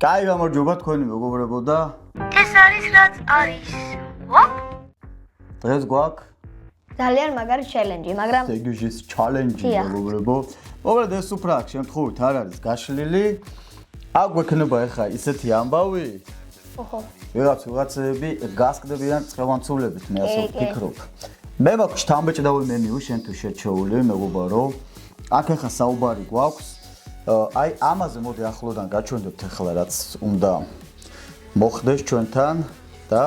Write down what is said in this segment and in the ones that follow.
კაი გამარჯობა თქვენი მეგობრებო და ეს არის რაც არის. Hop. დღეს გვაქვს ძალიან მაგარი ჩელენჯი, მაგრამ სეგიჟის ჩალენჯი მეგობრებო. მოკლედ ეს უფრო აქ შემთხვევით არ არის გაშლილი. აქ გვექნება ახლა ისეთი ამბავი. ოჰო. ვიღაცები გასკდებიან წრევანცულებით, მე ასე ვფიქრობ. მე მაქვს შთამბეჭდავი მენიუ შენ თუ შეჩეული მეგობარო. აქ ახლა საუბარი გვაქვს. აი ამაზე მოდი ახლოდან გაჩვენებთ ახლა რაც უნდა მოხდეს ჩვენთან და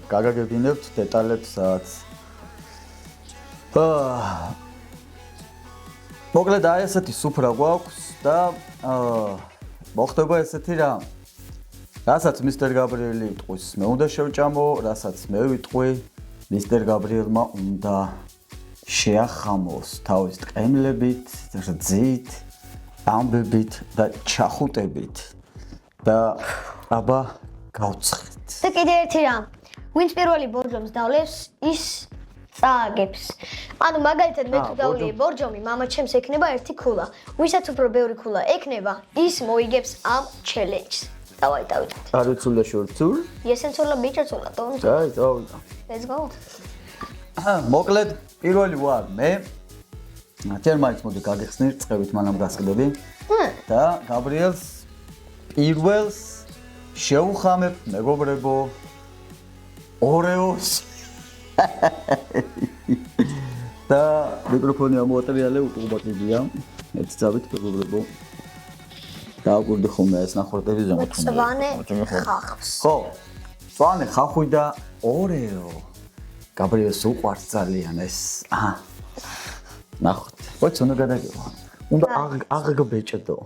გაგაგებინებთ დეტალებსაც. მოკლედ აი ესეთი სუფრა გვაქვს და მოხდება ესეთი რამ. რასაც მისტერ გაბრიელი იტყვის, მე უნდა შევჭამო, რასაც მე ვიტყვი, მისტერ გაბრიელმა უნდა შეახამოს თავის ტყემლებით, რძით, ამბებით და ჩახუტებით და აბა გავცხეთ. და კიდე ერთი რამ. ვინც პირველი ბორჯომს დავლევს, ის წააგებს. ანუ მაგალითად მე თუ დავლიე ბორჯომი, მამა ჩემს ექნება ერთი ქულა. ვისაც უფრო ბევრი ქულა ექნება, ის მოიგებს ამ ჩელენჯს. დავაი. არ ვიცულა შორცულ? ესენცოლა ბიჭაცოლა, დონტ. აი, დავიდა. Let's go. მოკლედ პირველი ვარ მე. ჯერ მაინც მოდი გაგეხსნით, წევით მანამ გასკდები. და გაბრიელს პირველს შევუხამებ მეგობრებო ორეოს. და მიკროფონი ამოატრიალე უყურებდია. ერთ წავით მეგობრებო. დააგვირდი ხოლმე ეს ნახორტები ზემოთ. სვანე ხახს. ხო. სვანე ხახვი და ორეო. გაბრიელს უყვარს ძალიან ეს. ნახოთ. ხო, ცოტა გადაგება. უნდა აღგბეჭდო.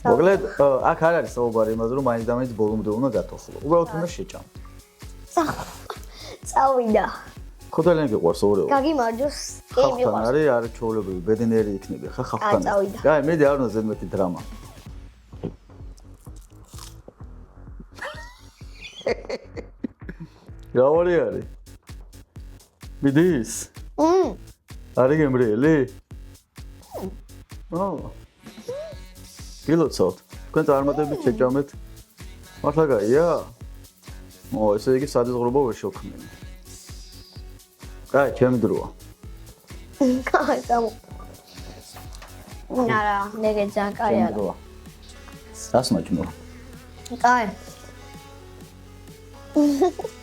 მოკლედ, აქ არ არის საუბარი იმაზე, რომ მაინც და მაინც ბოლომდე უნდა გათოხლო. უბრალოდ უნდა შეჭამ. წავიდა. ხო ძალიან გიყვარს ორეო. გაგიმარჯოს, კი მიყვარს. არის არ ჩაოლებები, ბედნიერი იქნება, ხა ხახთან. წავიდა. გაი, მედი არ უნდა ზედმეტი დრამა. გავარი არის. მიდის? არის გემრიელი? გილოცავთ. თქვენ წარმატებით შეჭამეთ. მართლა გაია? ესე იგი სადაზღვრებო ვერ შევქმნი. გაი, ჩემი დროა. კაი, წამო. არა, ნეგე ძალიან კაი არა. სასმაჭმო. კაი.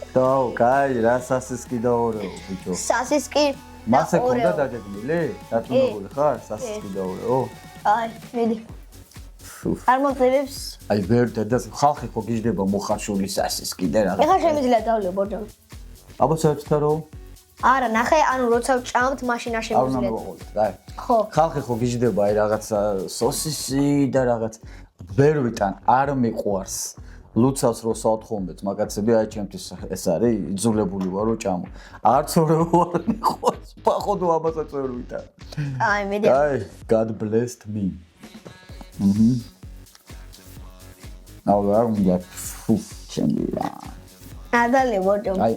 დაო, კაი, რა სასისკი და ორეო, ბიჭო. სასისკი. მასე ქონდა დაგეგმილი? დათუნებული ხარ? სასისკი და ორეო? აი, მიდი. არ მოწევებს. აი, ვერ დედას ხალხი ხო გიждდება მოხარშული სასისკი და რა. ეხლა შემიძლია დავლიო ბორჯომი. აბა საერთოდ არა, ნახე, ანუ როცა ვჭამთ, მაშინ არ არ უნდა შემიძლია. მოვაყოლოთ, გაი. ხო. ხალხი ხო გიждდება აი რაღაცა სოსისი და რაღაც ბერვიტან არ მიყვარს. ლუცავს რო საოთხოვნეთ, მაგაცები აი ჩემთვის ეს არის, იძულებული ვარ რომ ჭამო. არც ორეო არ მიყვარს, походу ამასაც ვერ ვითარ. აი, მიდი. აი, God blessed me. აუ რა უნდა ჩემია. ადალე ბორჯომი. აი.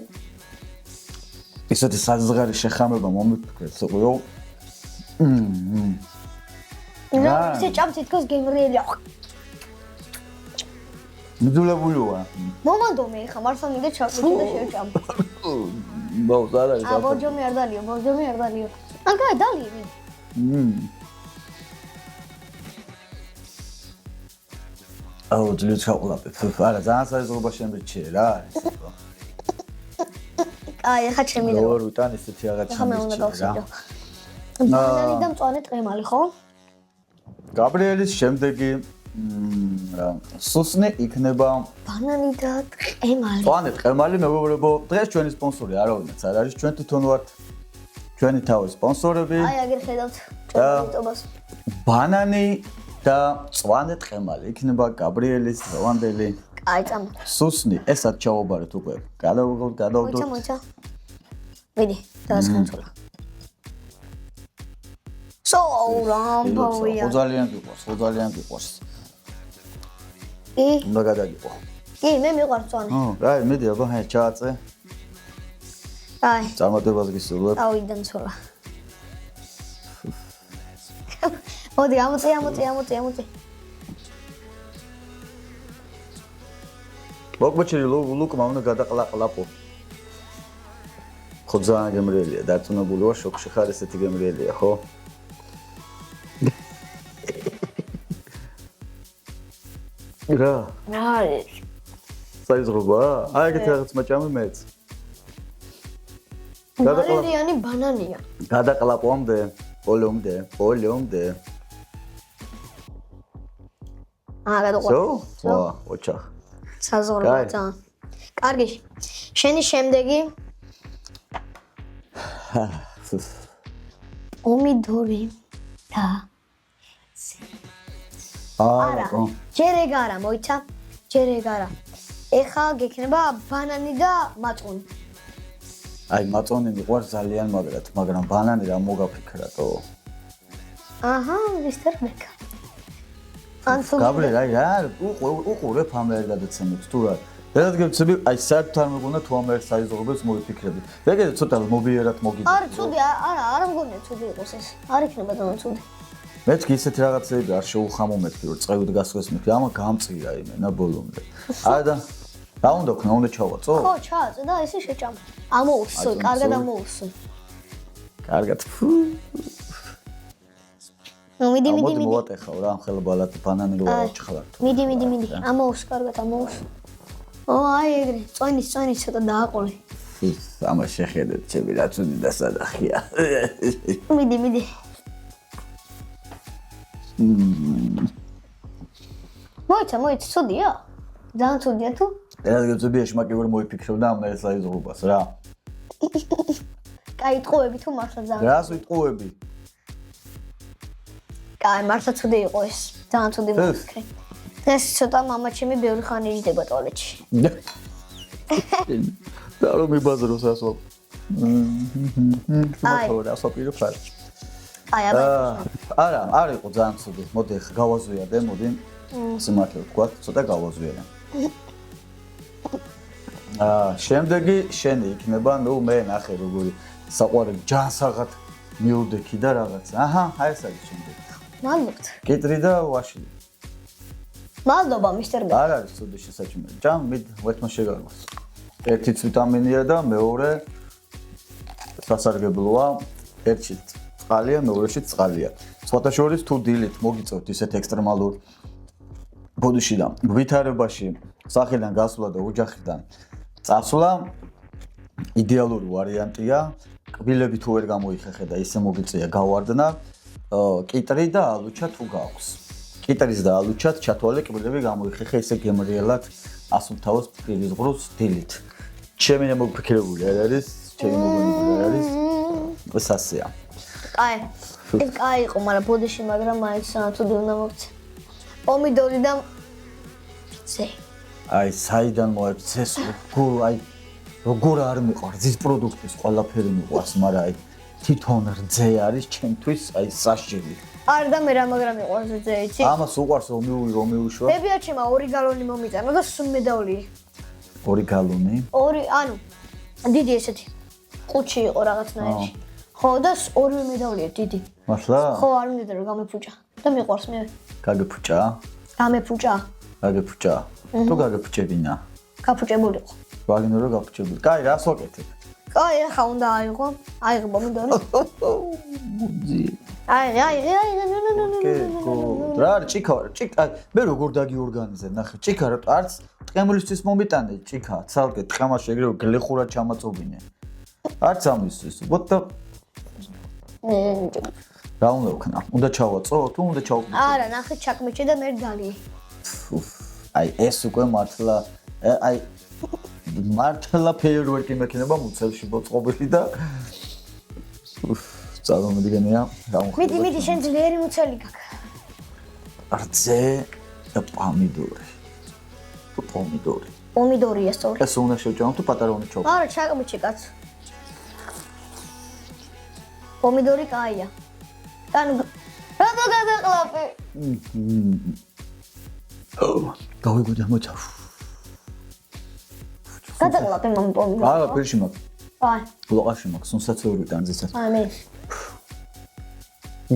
ისეთი საზღარი შეხამება მომიფიქრეთ, ზოგიო. რა, ისე ჭამს თითქოს გემრიელია. მიძულებული ვარ. მომანდომე ხა, მართლა მინდა ჩავჭამ და შევჭამ. ბაუს არ არის. ბორჯომი არ დალიო, ბორჯომი არ დალიო. აგა დალიო. აუ, ძლიერ ჩაყოლაპე. არა, ძალიან საერთოობა შემრჩიე რა არის. აი, ხა ჩემი დრო. როგორ უტან ისეთი რაღაც ხა მე უნდა გავსაჯო. ბანანი და მწვანე ტყემალი, ხო? გაბრიელის შემდეგი სუსნი იქნება ბანანი და ტყემალი. მწვანე ტყემალი მეგობრებო, დღეს ჩვენი სპონსორი არავინაც არ არის, ჩვენ თვითონ ვართ ჩვენი თავის სპონსორები. აი, აგერ ხედავთ ჩვენს ბანანი და მწვანე ტყემალი იქნება გაბრიელის დღევანდელი აი, წამო. სუსნი, ესაც ჩავაბარეთ უკვე. გადავდოთ. მოიცა. მიდი, დაასხენწულა. რამბოვია. ხო ძალიან გიყვარს. კი, უნდა გადაგიყო. კი, მე მიყვარს მწვანე. აი, მედი აბა, ჩააწე. აი. წარმატებას გისურვებ. ავიდან ცოლა. მოდი, ამოწე. მოკმოჩილი ლუკმა უნდა გადაყლაპო. ხო ძალიან გემრიელია, დარწმუნებული ვარ, შოქში ხარ ესეთი გემრიელია, ხო? რა? არის. საიზღრობა? აი ეგეთი რაღაც მაჭამი მეც. მალერიანი ბანანია. გადაყლაპომდე, პოლომდე. გადაყვა. ვა, ოჩახ. საზღვრაა ძალიან. კარგი. შენი შემდეგი პომიდორი და არა, ჯერ ეგ არა, მოიცა? ჯერ ეგ არა. ეხლა გექნება ბანანი და მაწონი. აი, მაწონი მიყვარს ძალიან მაგრამ ბანანი რა მოგაფიქრატო? აჰა, მისტერ ბეკა. ანთო გაბრიელ, აი რა, უყურებ ამ ერთ გადაცემებს თუ რა. ერთად გეცები, აი საერთოდ არ მეგონა თუ ამ ერთ საიზღრობებს მოიფიქრებით. ეგეც ცოტა მობიერად მოგიდე. არა, ცუდი, არა მგონია ცუდი იყოს ეს. არ იქნება ძალიან ცუდი. მეც კი ისეთი რაღაცები არ შეუხამომეთქი, რომ წევით გასვლას მეთქი, ამა გამწირა იმენა ბოლომდე. არა და რა უნდა ქნა, უნდა ჩავაწო? ხო, ჩააწე და ესე შეჭამ. ამოუსწრე, კარგად ამოუსწრე. კარგად. მიდი. მოვატეხავ რა, ხელა ბალატი ბანანი რო აჩხლარ. მიდი. ამოუსწრე, კარგად ამოუსწრე. აი ეგრე, წონის ცოტა დააყოლე. ამას შეხედეთ, ჩემი რა ცუდი დასადახია. მიდი. მოიცა, ცუდია? ძალიან ცუდია თუ? ერთად გეცები, ეშმაკი ვერ მოიფიქრებ და ამ ერთ საიზღრობას რა. კაი, ტყუები თუ მართლა ძალიან. რას ვიტყუები? კაი, მართლა ცუდი იყო ეს. ძალიან ცუდი მოვიფიქრე. ეს ცოტა მამაჩემი ბევრი ხანი იჯდება ტუალეტში. და რომ მიბაზროს ასო. რა საპირო ფარ. აი, აბა. არა იყო ძალიან ცუდი. მოდი ხა გავაზვიადე, მოდი. სიმართლე ვთქვა, ცოტა გავაზვიადე. შემდეგი შენი იქნება, ნუ მე ნახე როგორი საყვარელი ჯანსაღად მიუდექი და რაღაცა. აჰა, აი ეს არის შემდეგი. მადლობთ. კიტრი და ვაშილი. მადლობა, მისტერ ბეკ. არ არის ცუდი შესაჩიმელი. ჯამ მით ვეთმა შეგარგოს. ერთიც ვიტამინია და მეორე სასარგებლოა. ერთი წყალია, მეორეში წყალია. სხვათა შორის თუ დილით მოგიწევთ ისეთ ექსტრემალურ ბოდიშიდან, ვითარებაში, სახელიდან გასვლა და ოჯახიდან წასვლა იდეალური ვარიანტია. კბილები თუ ვერ გამოიხეხე და ისე მოგიწია გავარდნა, კიტრი და ალუჩა თუ გაქვს. კიტრის და ალუჩად ჩათვალე კბილები გამოიხეხე ისე გემრიელად ასუფთავოს პირიზღრუს დილით. ჩემი მოგფიქრებული არ არის, ჩემი მოგონებული არ არის. ეს ასეა. კაი. ეს კაი იყო, მაგრამ ბოდიში, მაგრამ მაინც ცუდი უნდა მოგცე. პომიდორი და ზე. აი, საიდან მოეცეს, აი, როგორ არ მიყვარს ის პროდუქტის ყველაფერი მიყვარს, მაგრამ აი, თვითონ რძე არის ჩემთვის, აი, საშიში. არ და მე რა მაგრამ მიყვარს რძე, იცი? ამას უყვარს რომიუშვა. ბებიაჩემა 2 გალონი მომიწანა და სულ მედაული. 2 გალონი? 2, ანუ დიდი ესეთი. ყუთში იყო რაღაცნაირში. ხო და 2 მედაულია დიდი. მართლა? ხო, არ მინდა რომ გამეფუჭა და მიყვარს მე. გაგეფუჭა? გამეფუჭა. გაგეფუჭა. თუ გაგეფუჭებინა? გაფუჭებული იყო. ვაგინო რომ გაფუჭებული. კაი, რას ვაკეთებ? კაი, ახლა უნდა აიღო. აიღო პომიდორი. მუძი. აი, რა არის ჭიქა? მე როგორ დაგიორგანიზებ? ნახე, ჭიქა რა არც ტყემულისთვის მომიტანე ჭიქა, ცალკე ტყამაში ეგრევე გლეხურად ჩამაწობინე. არც ამისთვის. ვოტა რა უნდა ვქნა? უნდა ჩავაწო თუ უნდა ჩავკმო? არა, ნახე ჩაკმეჩე და მე დალი. აი ეს უკვე მართლა აი მართლა ფეიერვერკი მექნება მუცელში ბოწყობილი და წარმოიდგენია რა მოხდება. მიდი შენ ძლიერი მუცელი გაქვს. არცე და პომიდორი. პომიდორია სწორი. ეს უნდა შევჭამო თუ პატარა უნდა ჩავკმო? არა, ჩაკმეჩე კაც. პომიდორი კაია. ანუ რატო გადაყლაპე? გავიგოდი მოჩავ. გადაყლაპე მომ პომიდორი. არა, პირში მაქვს. აი. ლოყაში მაქვს, სუნსაციური ტანზიცაც. აი მე.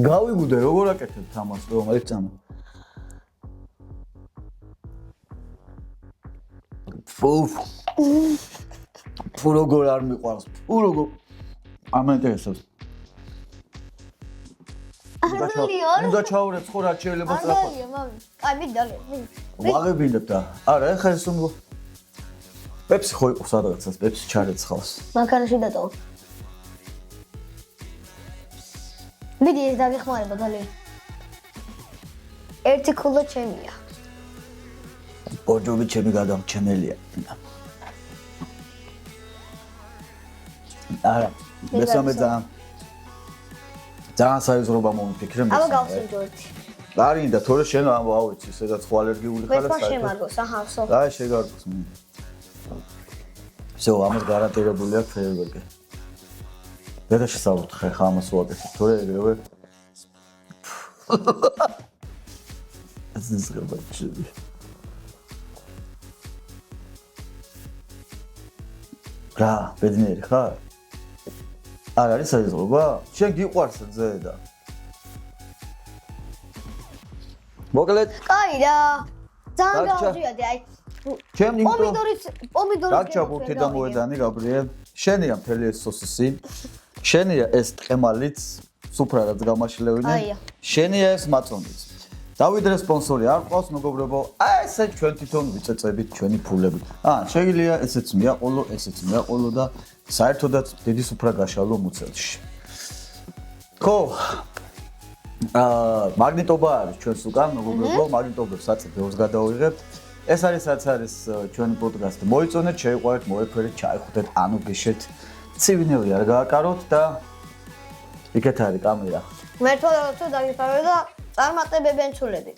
გავიგოდე როგორ აკეთებ თამას, რომელიც წამა. ფუ როგორ არ მიყვარს. ფუ როგორ არ მაინტერესებს. უნდა ჩაურებ ხო რა შეიძლება სწრაფად. არია მამი. კაი მიდალე. ვაღებინებ და არა ეხლა ეს უნდა პეპსი ხო იყო სადღაცას პეპსი ჩარეცხავს. მანქანაში დატოვა. მიდი ეს დაგეხმარება დალე. ერთი ქულა ჩემია. ბორჯომი ჩემი გადამჩენელია. არა, მესამე ძალიან საიზრობა მომიფიქრე მე. აბა გავსინჯოთ. არის და თორე შენ ავიცი, სადაც ხო ალერგიული ხარ და მე შემარგოს, აჰა, ვსო. აი შეგარგოს. всё, ამას გარანტირებული აქვს ფეერვერკი. და შესაძლოა ხა ამას ვაკეთებ, თორე ეგრევე. ეს ის რაბაჩი. რა, ბედნიერი ხარ? არ არის საიზრობა? შენ გიყვარს ზედა. მოკლედ, კაი რა. ძალიან გავუძიადე, აი. ჩემ იმიტომ პომიდორის დაგჭა ბურთი და მოედანი გაბრიელ. შენია მთელი ეს სოსისი. შენია ეს ტყემალიც, სუფრადაც გამაშლევინე. შენია ეს მაწონიც. დავიდრე სპონსორი არ ყავს მეგობრებო. აი ესე ჩვენ თვითონ ვიწეწებით ჩვენი ფულებით. შეიძლება ესეც მიაყოლო, ესეც მიაყოლო და საერთოდაც დიდი სუფრა გაშალო მუცელში. ხო. მაგნიტობა არის ჩვენს უკან მეგობრებო, მაგნიტობებს საწერ ბევრს გადავიღებთ. ეს არის რაც არის ჩვენი პოდკასტი. მოიწონეთ, შეიყვარეთ, მოეფერეთ, ჩაიხუტეთ, ანუ გეშეთ. ცივინები არ გააკაროთ და იქეთ არის კამერა. მე თვითონ დაგიფარო და წარმატებებენ ცულები.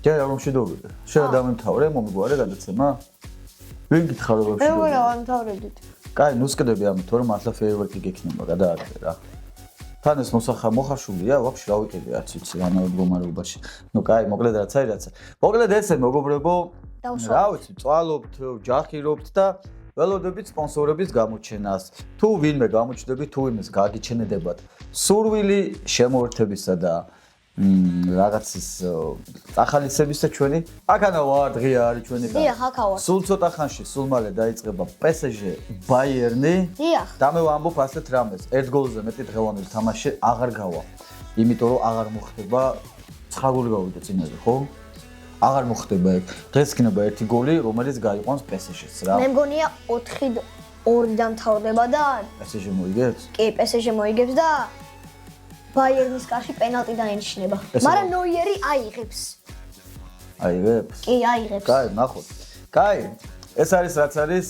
ჯერ რომ შედოვიდე. შენ დამემთავრე, მომგვარე გადაცემა. ვინ გითხრა რომ შედოვიდე? მე რა ამთავრებდით. კაი, ნუსკდები ამით, რომ მართლა ფეერვერკი გექნება, გადააკეთე რა. თან ეს მოხარშულია, ვაფშე რა ვიყიდე, არც ვიცი, რამე მდგომარეობაში. ნუ კაი, მოკლედ რაც არის, რაც. მოკლედ ესე მეგობრებო, რა ვიცი, წვალობთ, ჯახირობთ და ველოდებით სპონსორების გამოჩენას. თუ ვინმე გამოჩნდებით, თუ ვინმეს გაგიჩენედებათ სურვილი შემოერთებისა და რაღაცის ახალისებისა ჩვენი აქანა ვარ დღეა არის ჩვენი და დიახ, აქა ვარ. სულ ცოტა ხანში სულ მალე დაიწყება PSG ბაიერნი. დიახ. და მე ვამბობ ასეთ რამეს, ერთ გოლზე მეტი დღევანდელი თამაში აღარ გავა. იმიტომ რომ აღარ მოხდება 9 გოლი გავიდა წინაზე, ხო? აღარ მოხდება ეგ. დღეს იქნება ერთი გოლი, რომელიც გაიყვანს PSG-ს რა. მე მგონია 4-2 დამთავრდება და PSG მოიგებს? კი, PSG მოიგებს და ბაიერნის კარში პენალტი დაენიშნება. მაგრამ ნოიერი აიღებს. აიღებს? კი, აიღებს. კაი, ნახოთ. კაი, ეს არის რაც არის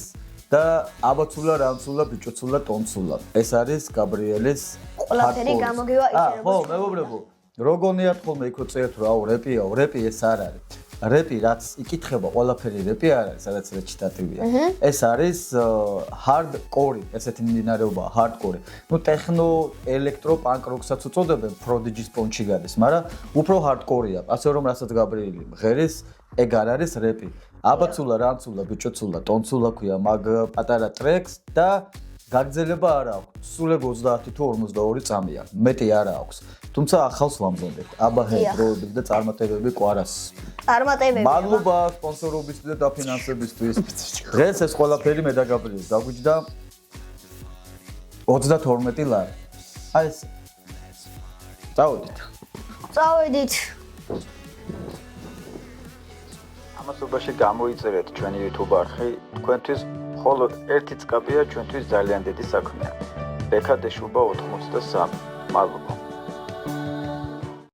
და აბაცულა, რამცულა, ბიჭოცულა, ტონცულა. ეს არის გაბრიელის ყველაფერი გამოგივა ისე ხო, მეგობრებო. როგონიათ ხოლმე იქ წერთ რაო რეპიაო, რეპი ეს არ არის. რეპი რაც იკითხება, ყველაფერი რეპი არ არის, სადაც რეჩიტატივია. ეს არის hardcore, ესეთი მიმდინარეობაა hardcore. ნუ ტექნო, ელექტრო, პანკ როკსაც უწოდებენ, Prodigy-ს პონჩი გადის, მაგრამ უფრო hardcore-ია. ასე რომ რასაც გაბრიელი ღერის, ეგ არ არის რეპი. აბაცულა, რამცულა, ბიჭოცულა, ტონცულა ქვია მაგ პატარა ტრეკს და გაგრძელება არ აქვს. სულ 30 თუ 42 წამია. მეტი არ აქვს. თუმცა ახალს ვამზადებთ. აბაჰე დროებით და წარმატებები ყვარას. წარმატებები. მადლობა სპონსორობისთვის და დაფინანსებისთვის. დღეს ეს ყველაფერი მე და გაბრიელს დაგვიჯდა 32 ლარი. აი ეს. წავედით. წავედით. ამასობაში გამოიწერეთ ჩვენი YouTube არხი. თქვენთვის მხოლოდ ერთი წკაპია ჩვენთვის ძალიან დიდი საქმეა. ბექადეშუბა 83. მადლობა.